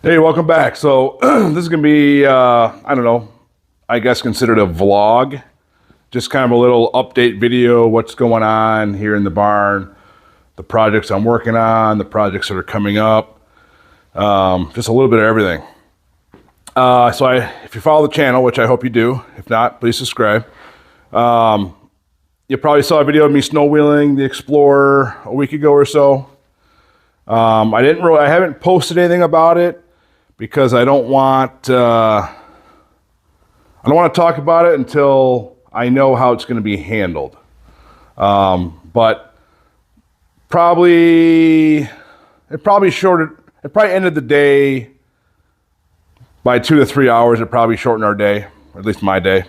Hey, welcome back. So this is going to be, I don't know, I guess considered a vlog. Just kind of a little update video, what's going on here in the barn, the projects I'm working on, the projects that are coming up, just a little bit of everything. If you follow the channel, which I hope you do, if not, please subscribe. You probably saw a video of me snow wheeling the Explorer a week ago or so. I haven't posted anything about it because I don't want to talk about it until I know how it's going to be handled. But it probably ended the day by 2 to 3 hours. It probably shortened our day, or at least my day.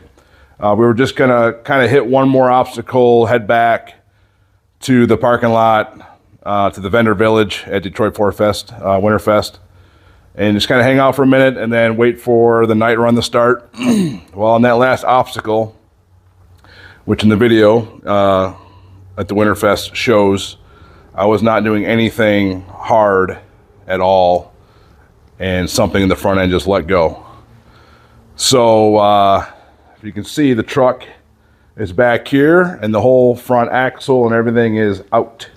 We were just gonna kind of hit one more obstacle, head back to the parking lot, to the vendor village at Detroit Winterfest, and just kind of hang out for a minute and then wait for the night run to start. Well, on that last obstacle, which in the video at the Winterfest shows, I was not doing anything hard at all, and something in the front end just let go. So if you can see, the truck is back here and the whole front axle and everything is out.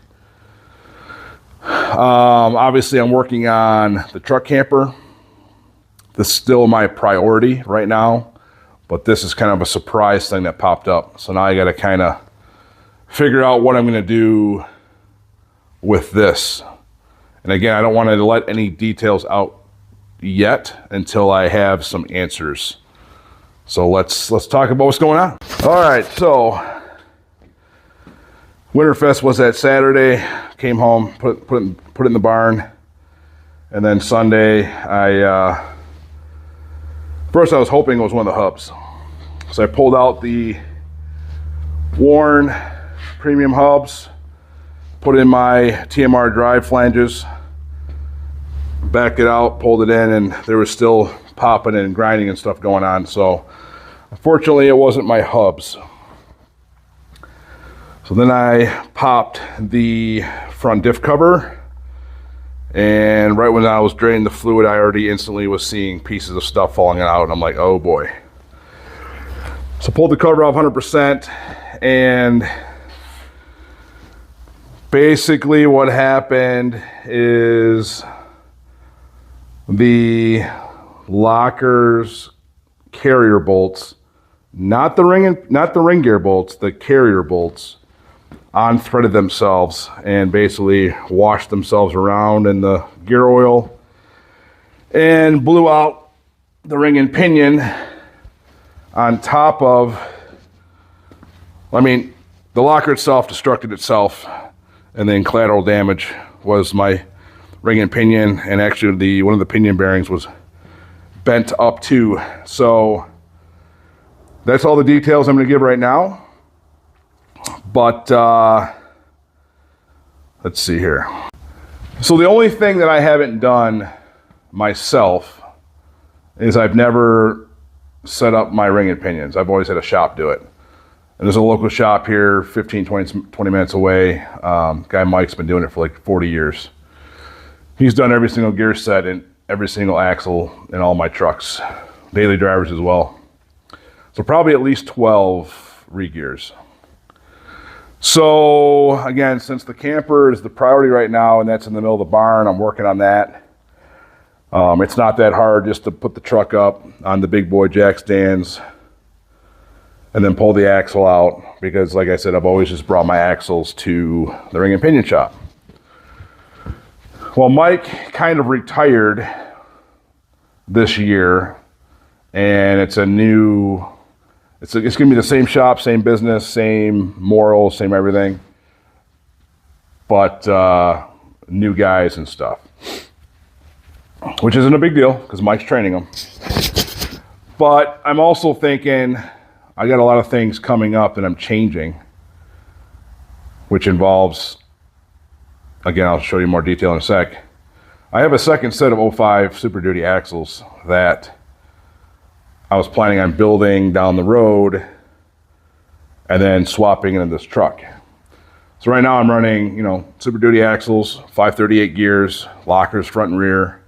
Obviously I'm working on the truck camper. This is still my priority right now, but this is kind of a surprise thing that popped up. So now I got to kind of figure out what I'm going to do with this. And again, I don't want to let any details out yet until I have some answers. So let's talk about what's going on. All right, so Winterfest was that Saturday. Came home, put it in the barn, and then Sunday first I was hoping it was one of the hubs. So I pulled out the worn premium hubs, put in my TMR drive flanges, backed it out, pulled it in, and there was still popping and grinding and stuff going on. So unfortunately it wasn't my hubs. So then I popped the front diff cover, and right when I was draining the fluid, I already instantly was seeing pieces of stuff falling out, and I'm like, oh boy. So pulled the cover off 100%, and basically what happened is the locker's carrier bolts, not the ring gear bolts, the carrier bolts, unthreaded themselves and basically washed themselves around in the gear oil and blew out the ring and pinion on top of, the locker itself destructed itself, and then collateral damage was my ring and pinion, and actually one of the pinion bearings was bent up too. So that's all the details I'm going to give right now. But let's see here. So the only thing that I haven't done myself is I've never set up my ring and pinions. I've always had a shop do it. And there's a local shop here 15, 20 minutes away. Guy Mike's been doing it for like 40 years. He's done every single gear set and every single axle in all my trucks, daily drivers as well. So probably at least 12 re-gears. So again, since the camper is the priority right now and that's in the middle of the barn, I'm working on that. It's not that hard just to put the truck up on the big boy jack stands and then pull the axle out, because like I said, I've always just brought my axles to the ring and pinion shop. Well, Mike kind of retired this year, and it's going to be the same shop, same business, same morals, same everything, but new guys and stuff, which isn't a big deal because Mike's training them. But I'm also thinking I got a lot of things coming up that I'm changing, which involves, again, I'll show you more detail in a sec. I have a second set of 05 Super Duty axles that I was planning on building down the road and then swapping into this truck. So right now I'm running, Super Duty axles, 538 gears, lockers front and rear,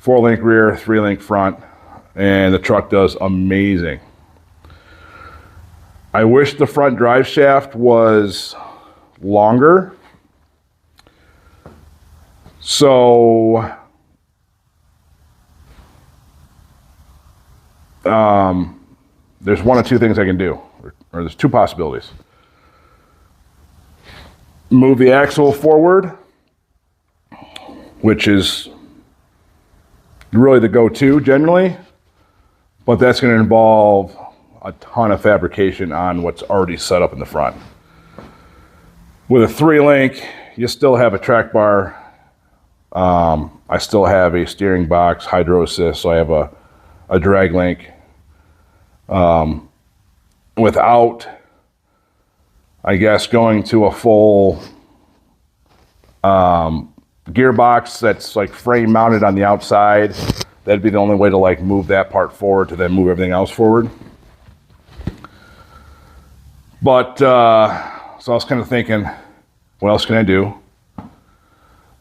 4-link rear, 3-link front, and the truck does amazing. I wish the front drive shaft was longer. So there's one of two things I can do, or there's two possibilities. Move the axle forward, which is really the go-to generally, but that's going to involve a ton of fabrication on what's already set up in the front. With a 3-link, you still have a track bar. I still have a steering box, hydro assist, so I have a drag link. Without, I guess, going to a full gearbox that's like frame mounted on the outside, that'd be the only way to like move that part forward to then move everything else forward. But so I was kind of thinking, what else can I do?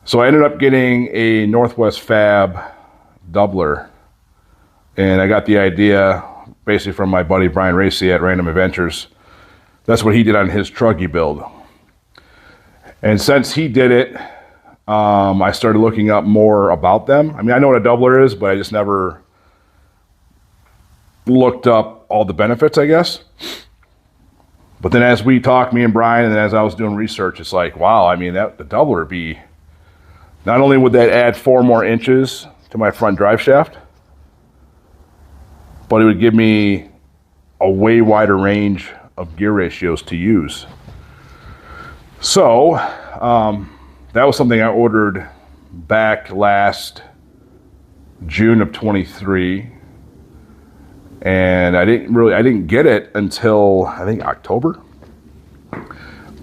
So I ended up getting a Northwest Fab doubler, and I got the idea basically from my buddy Brian Racy at Random Adventures. That's what he did on his truggy build. And since he did it, I started looking up more about them. I mean, I know what a doubler is, but I just never looked up all the benefits, I guess. But then as we talked, me and Brian, and as I was doing research, it's like, wow, I mean, the doubler would be, not only would that add 4 more inches to my front drive shaft, but it would give me a way wider range of gear ratios to use. So that was something I ordered back last June of 23, and I didn't get it until I think October.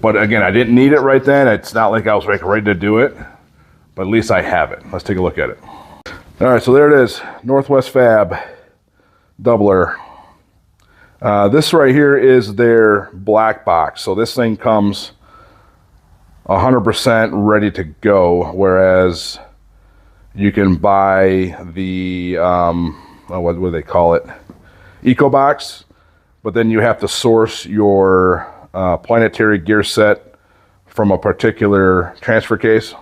But again, I didn't need it right then. It's not like I was like ready to do it, but at least I have it. Let's take a look at it. All right, so there it is, Northwest Fab doubler. This right here is their black box. So this thing comes 100% ready to go, whereas you can buy the, what do they call it? Eco box, but then you have to source your planetary gear set from a particular transfer case.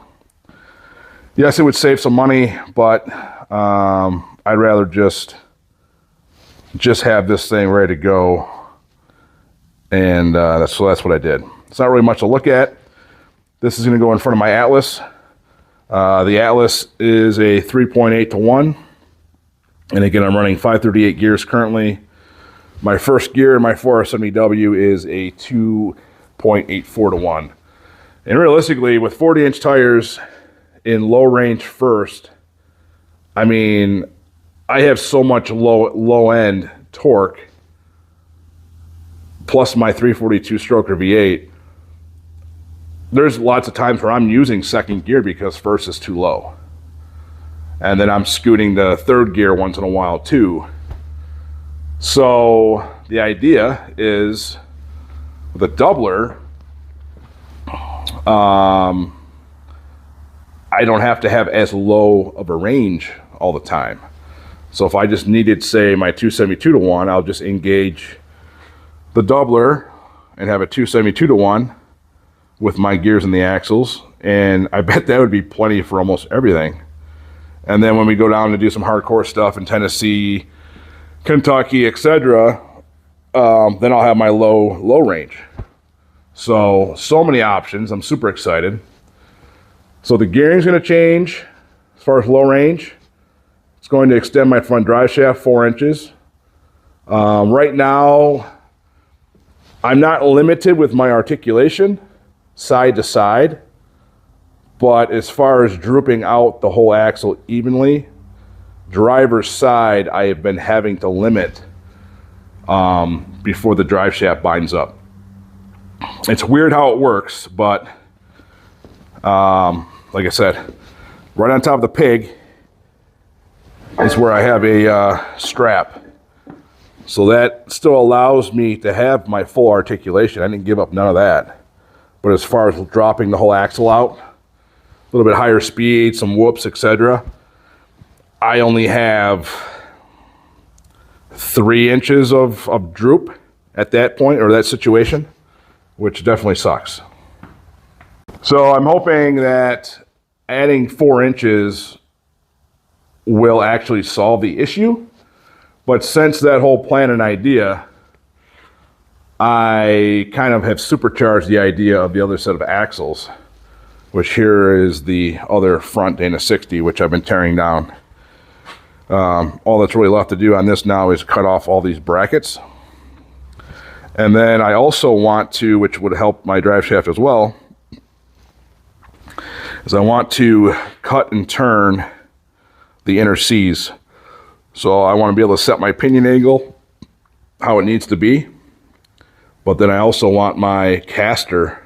Yes, it would save some money, but I'd rather just have this thing ready to go, and that's what I did. It's not really much to look at. This is going to go in front of my Atlas. The Atlas is a 3.8 to 1, and again, I'm running 538 gears currently. My first gear in my 470W is a 2.84 to 1, and realistically, with 40-inch tires in low range first, I mean, I have so much low end torque, plus my 342 stroker V8. There's lots of times where I'm using second gear because first is too low, and then I'm scooting to third gear once in a while too. So the idea is with a doubler, I don't have to have as low of a range all the time. So if I just needed, say, my 272 to 1, I'll just engage the doubler and have a 272 to 1 with my gears and the axles, and I bet that would be plenty for almost everything. And then when we go down to do some hardcore stuff in Tennessee, Kentucky, etc., then I'll have my low range. So many options. I'm super excited. So the gearing's going to change as far as low range. It's going to extend my front drive shaft 4 inches. Right now, I'm not limited with my articulation side to side, but as far as drooping out the whole axle evenly, driver's side I have been having to limit before the drive shaft binds up. It's weird how it works, but like I said, right on top of the pig is where I have a strap. So that still allows me to have my full articulation. I didn't give up none of that. But as far as dropping the whole axle out, a little bit higher speed, some whoops, etc., I only have 3 inches of droop at that point, or that situation, which definitely sucks. So I'm hoping that adding 4 inches will actually solve the issue. But since that whole plan and idea, I kind of have supercharged the idea of the other set of axles, which here is the other front Dana 60, which I've been tearing down. All that's really left to do on this now is cut off all these brackets. And then I also want to, which would help my drive shaft as well, is I want to cut and turn the inner C's. So I want to be able to set my pinion angle how it needs to be. But then I also want my caster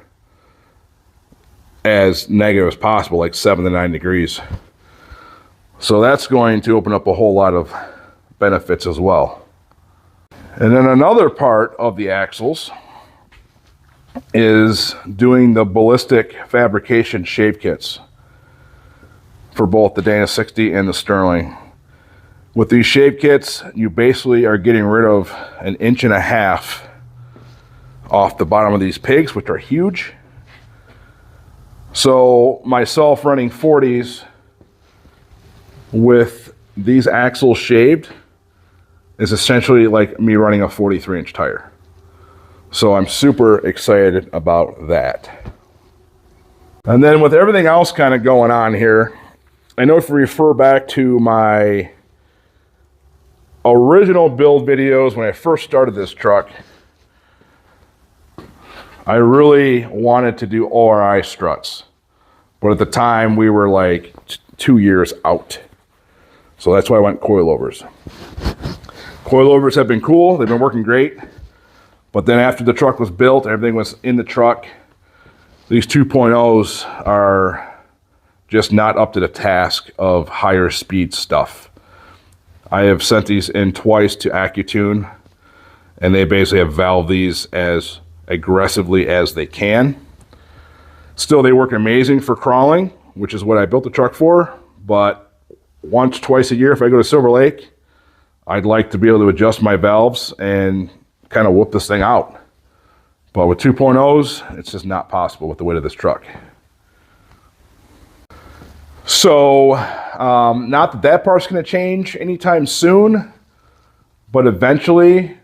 as negative as possible, like 7 to 9 degrees. So that's going to open up a whole lot of benefits as well. And then another part of the axles is doing the ballistic fabrication shape kits for both the Dana 60 and the Sterling. With these shape kits, you basically are getting rid of 1.5 inches off the bottom of these pigs, which are huge. So myself running 40s with these axles shaved is essentially like me running a 43-inch tire. So I'm super excited about that. And then with everything else kind of going on here, I know if we refer back to my original build videos when I first started this truck, I really wanted to do ORI struts. But at the time we were like 2 years out. So that's why I went coilovers. Coilovers have been cool, they've been working great. But then after the truck was built, everything was in the truck, these 2.0s are just not up to the task of higher speed stuff. I have sent these in twice to AccuTune, and they basically have valved these as aggressively as they can. Still, they work amazing for crawling, which is what I built the truck for, but once, twice a year, if I go to Silver Lake, I'd like to be able to adjust my valves and kind of whoop this thing out. But with 2.0s, it's just not possible with the weight of this truck. So, not that that part's going to change anytime soon, but eventually,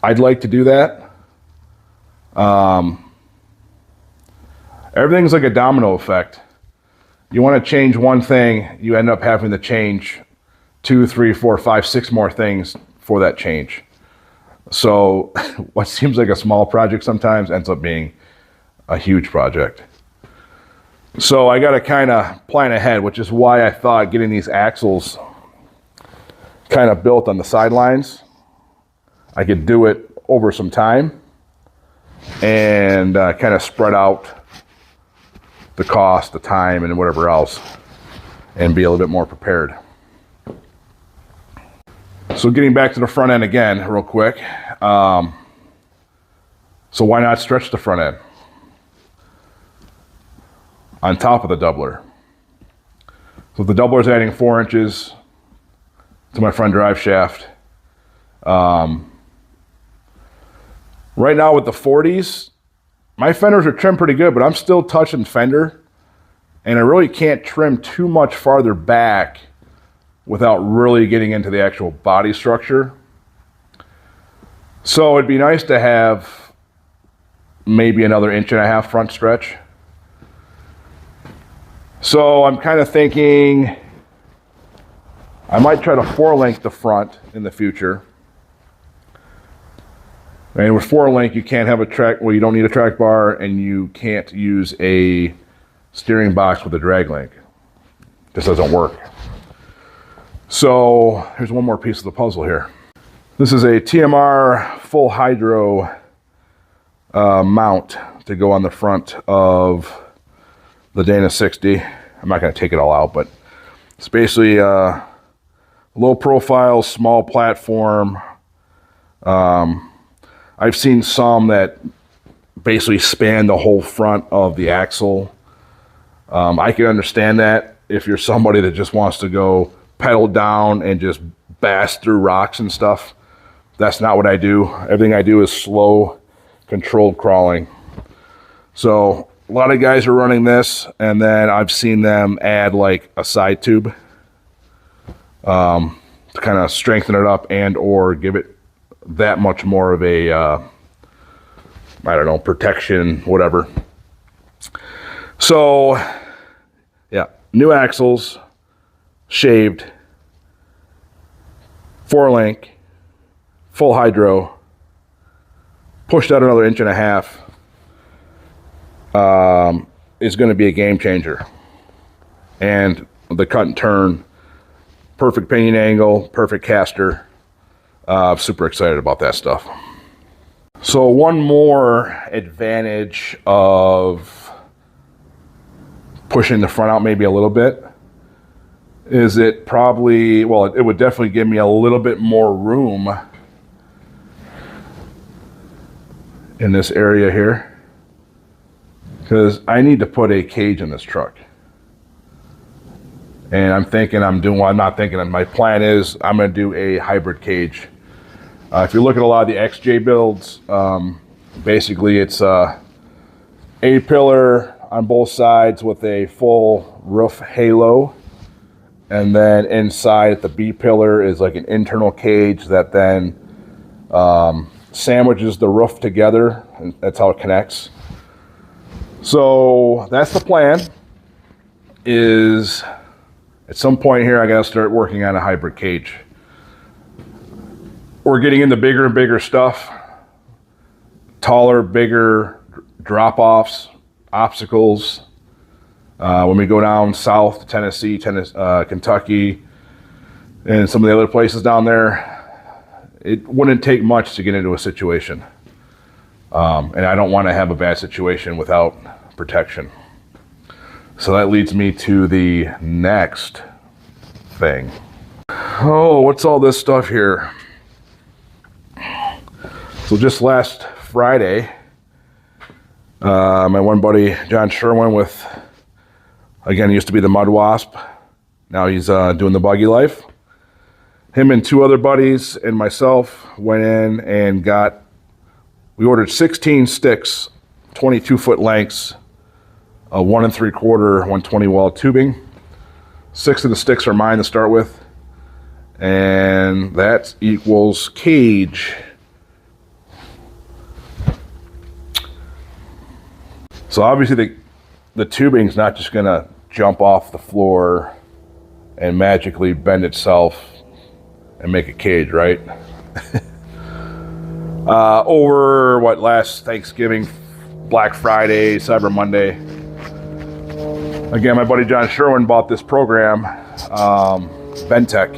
I'd like to do that. Everything's like a domino effect. You want to change one thing, you end up having to change 2, 3, 4, 5, 6 more things for that change. So what seems like a small project sometimes ends up being a huge project. So I got to kind of plan ahead, which is why I thought getting these axles kind of built on the sidelines, I could do it over some time and kind of spread out the cost, the time, and whatever else, and be a little bit more prepared. So getting back to the front end again real quick. So why not stretch the front end on top of the doubler? So the doubler is adding 4 inches to my front drive shaft. Right now with the 40s, my fenders are trimmed pretty good, but I'm still touching fender, and I really can't trim too much farther back without really getting into the actual body structure. So it'd be nice to have maybe another 1.5 inch front stretch. So I'm kind of thinking I might try to 4-link the front in the future. And with 4-link, you can't have a track, well, you don't need a track bar, and you can't use a steering box with a drag link. This doesn't work. So here's one more piece of the puzzle here. This is a TMR full hydro mount to go on the front of the Dana 60. I'm not going to take it all out, but it's basically a low profile, small platform. I've seen some that basically span the whole front of the axle. I can understand that if you're somebody that just wants to go pedal down and just bash through rocks and stuff. That's not what I do. Everything I do is slow, controlled crawling. So a lot of guys are running this, and then I've seen them add like a side tube to kind of strengthen it up and or give it that much more of a, I don't know, protection, whatever. So yeah, new axles, shaved, 4-link, full hydro, pushed out another 1.5 inches, is going to be a game changer. And the cut and turn, perfect pinion angle, perfect caster. Super excited about that stuff. So one more advantage of pushing the front out maybe a little bit is it probably, well, it would definitely give me a little bit more room in this area here, because I need to put a cage in this truck. And I'm thinking my plan is I'm going to do a hybrid cage. If you look at a lot of the XJ builds, basically it's a pillar on both sides with a full roof halo. And then inside at the B pillar is like an internal cage that then sandwiches the roof together, and that's how it connects. So that's the plan, is at some point here I gotta start working on a hybrid cage. We're getting into bigger and bigger stuff, taller, bigger drop-offs, obstacles. When we go down south to Tennessee, Kentucky, and some of the other places down there, it wouldn't take much to get into a situation. And I don't want to have a bad situation without protection. So that leads me to the next thing. Oh, what's all this stuff here? So just last Friday, my one buddy, John Sherwin, with, again, he used to be the Mud Wasp. Now he's doing the Buggy Life. Him and 2 other buddies and myself went in and we ordered 16 sticks, 22-foot lengths, 1 3/4, 120 wall tubing. 6 of the sticks are mine to start with. And that equals cage. So obviously the tubing's not just gonna jump off the floor and magically bend itself and make a cage, right? Over last Thanksgiving, Black Friday, Cyber Monday, again, my buddy John Sherwin bought this program, Bentech.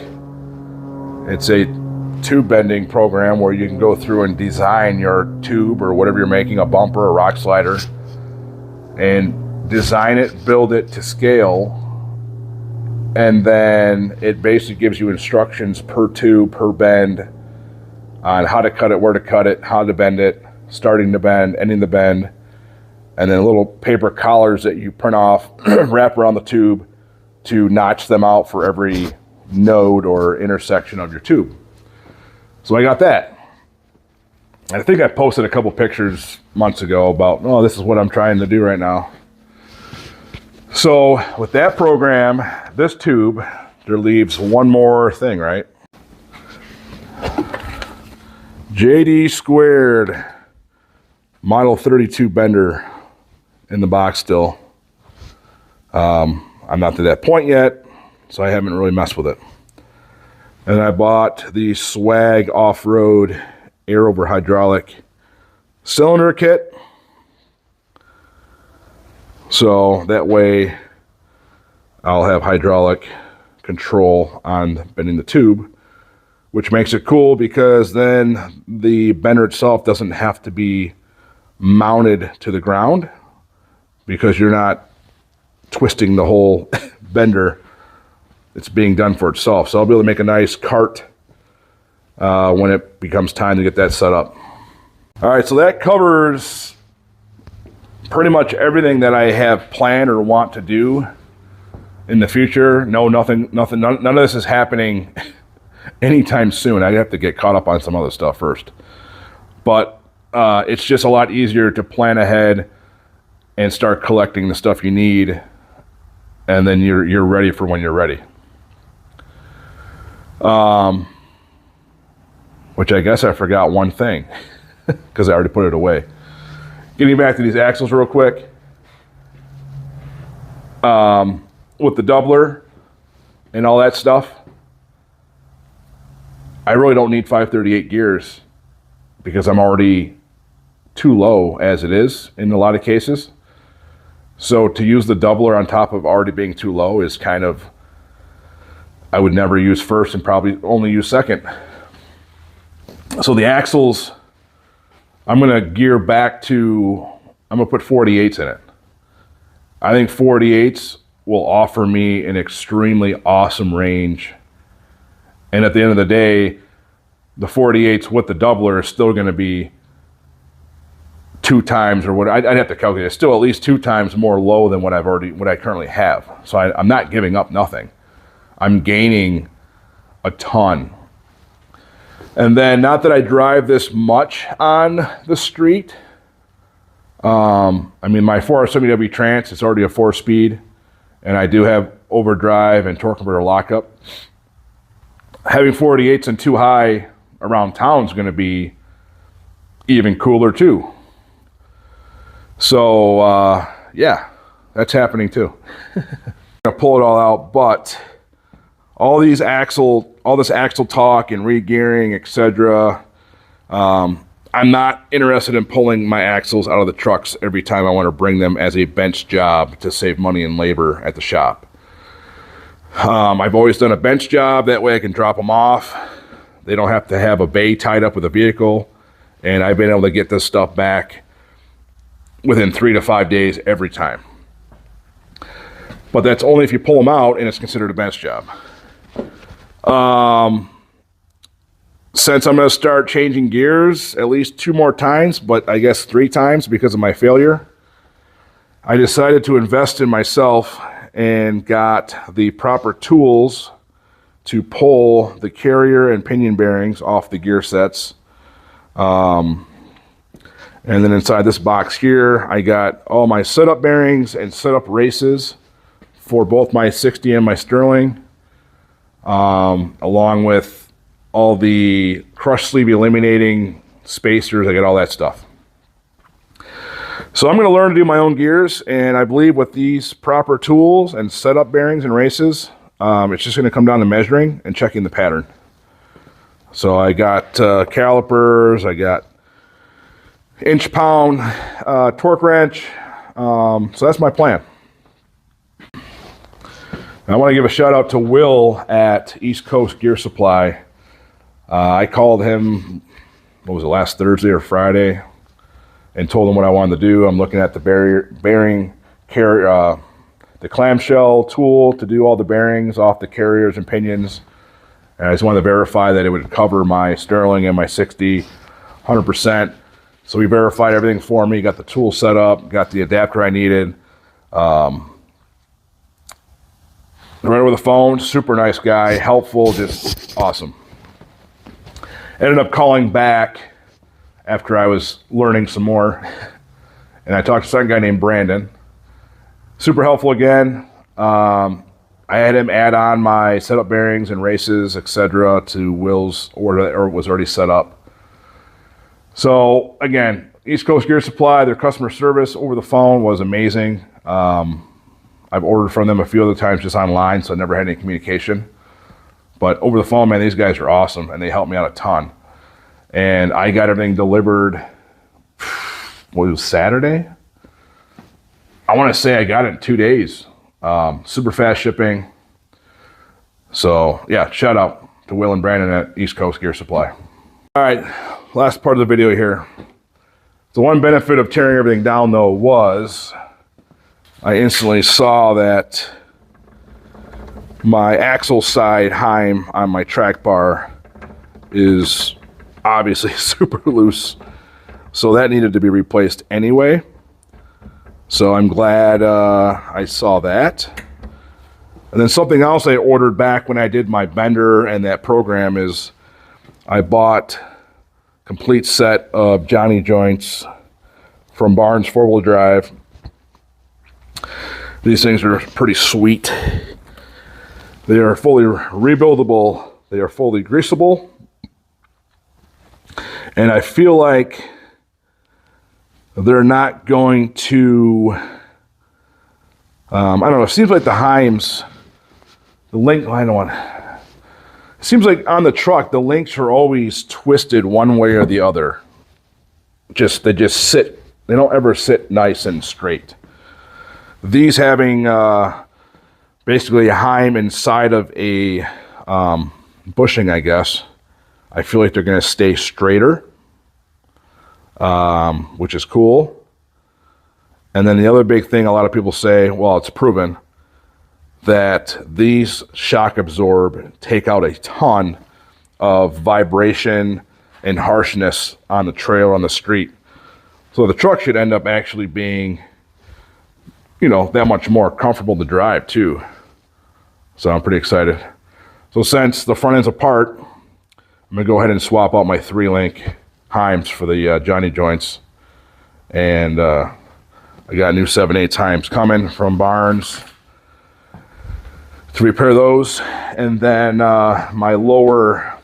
It's a tube bending program where you can go through and design your tube or whatever you're making, a bumper, a rock slider, and design it, build it to scale, and then it basically gives you instructions per tube, per bend, on how to cut it, where to cut it, how to bend it, starting the bend, ending the bend, and then little paper collars that you print off, wrap around the tube to notch them out for every node or intersection of your tube. So I got that. I think I posted a couple pictures months ago about, oh, this is what I'm trying to do right now. So with that program, this tube, there leaves one more thing, right? JD Squared Model 32 bender in the box still. I'm not to that point yet, so I haven't really messed with it. And I bought the Swag Off-Road Air Over Hydraulic cylinder kit. So that way I'll have hydraulic control on bending the tube, which makes it cool because then the bender itself doesn't have to be mounted to the ground because you're not twisting the whole bender. It's being done for itself. So I'll be able to make a nice cart when it becomes time to get that set up. All right, so that covers pretty much everything that I have planned or want to do in the future, no, nothing, none of this is happening anytime soon. I'd have to get caught up on some other stuff first. But it's just a lot easier to plan ahead and start collecting the stuff you need, and then you're ready for when you're ready. Which I guess I forgot one thing because I already put it away. Getting back to these axles real quick. With the doubler and all that stuff, I really don't need 538 gears because I'm already too low as it is in a lot of cases. So to use the doubler on top of already being too low is kind of, I would never use first and probably only use second. So the axles, I'm going to gear back to, I'm going to put 48s in it. I think 48s will offer me an extremely awesome range. And at the end of the day, the 48s with the doubler is still going to be 2 times, or what I'd have to calculate. It's still at least 2 times more low than what I currently have. So I'm not giving up nothing. I'm gaining a ton. And then, not that I drive this much on the street. I mean, my 470W Trance, it's already a 4-speed, and I do have overdrive and torque converter lockup. Having 48s and 2 high around town is going to be even cooler too. So yeah, that's happening too. I'm gonna pull it all out, but all this axle talk and re-gearing, etc. I'm not interested in pulling my axles out of the trucks every time I want to bring them as a bench job to save money and labor at the shop. I've always done a bench job, that way I can drop them off. They don't have to have a bay tied up with a vehicle, and I've been able to get this stuff back within 3 to 5 days every time. But that's only if you pull them out and it's considered a bench job. Since I'm going to start changing gears at least 2 more times, but I guess 3 times because of my failure, I decided to invest in myself and got the proper tools to pull the carrier and pinion bearings off the gear sets. And then inside this box here, I got all my setup bearings and setup races for both my 60 and my Sterling, along with all the crush sleeve eliminating spacers. I got all that stuff. So I'm going to learn to do my own gears, and I believe with these proper tools and setup bearings and races, it's just going to come down to measuring and checking the pattern. So I got calipers, I got inch-pound torque wrench. So that's my plan. I want to give a shout out to Will at East Coast Gear Supply. I called him, what was it, last Thursday or Friday, and told him what I wanted to do. I'm looking at the bearing carrier, the clamshell tool to do all the bearings off the carriers and pinions. And I just wanted to verify that it would cover my Sterling and my 60 100%. So we verified everything for me, got the tool set up, got the adapter I needed. Right over the phone, super nice guy, helpful, just awesome. Ended up calling back after I was learning some more, and I talked to a second guy named Brandon. Super helpful again. I had him add on my setup bearings and races, etc., to Will's order, or it was already set up. So again, East Coast Gear Supply, their customer service over the phone was amazing. I've ordered from them a few other times just online, so I never had any communication. But over the phone, man, these guys are awesome, and they helped me out a ton. And I got everything delivered, what was Saturday? I want to say I got it in 2 days. Super fast shipping. So yeah, shout out to Will and Brandon at East Coast Gear Supply. All right, last part of the video here. The one benefit of tearing everything down though was I instantly saw that my axle side heim on my track bar is obviously super loose. So that needed to be replaced anyway. So I'm glad I saw that. And then something else I ordered back when I did my bender and that program is I bought a complete set of Johnny joints from Barnes 4-wheel drive. These things are pretty sweet. They are fully rebuildable. They are fully greasable. And I feel like they're not going to, I don't know, it seems like the Heims, the link, I don't want, it seems like on the truck, the links are always twisted one way or the other. They just sit, they don't ever sit nice and straight. These having basically a Heim inside of a bushing, I guess, I feel like they're going to stay straighter, which is cool. And then the other big thing a lot of people say, well, it's proven, that these shock absorb take out a ton of vibration and harshness on the trail, on the street. So the truck should end up actually being, you know, that much more comfortable to drive too. So I'm pretty excited. So since the front end's apart, I'm gonna go ahead and swap out my 3-link Heims for the Johnny joints. And I got new 7/8 Heims coming from Barnes to repair those. And then my lower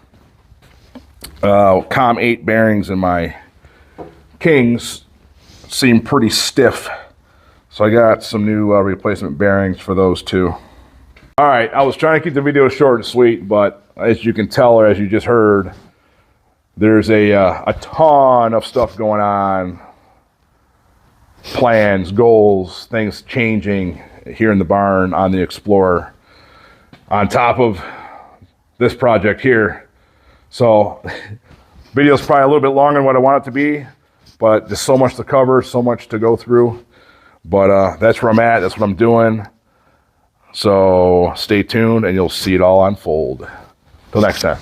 COM 8 bearings in my Kings seem pretty stiff. So I got some new replacement bearings for those too. All right, I was trying to keep the video short and sweet, but as you can tell, or as you just heard, there's a ton of stuff going on. Plans, goals, things changing here in the barn on the Explorer, on top of this project here. So video's probably a little bit longer than what I want it to be, but there's so much to cover, so much to go through. But that's where I'm at, that's what I'm doing. So stay tuned and you'll see it all unfold. Till next time.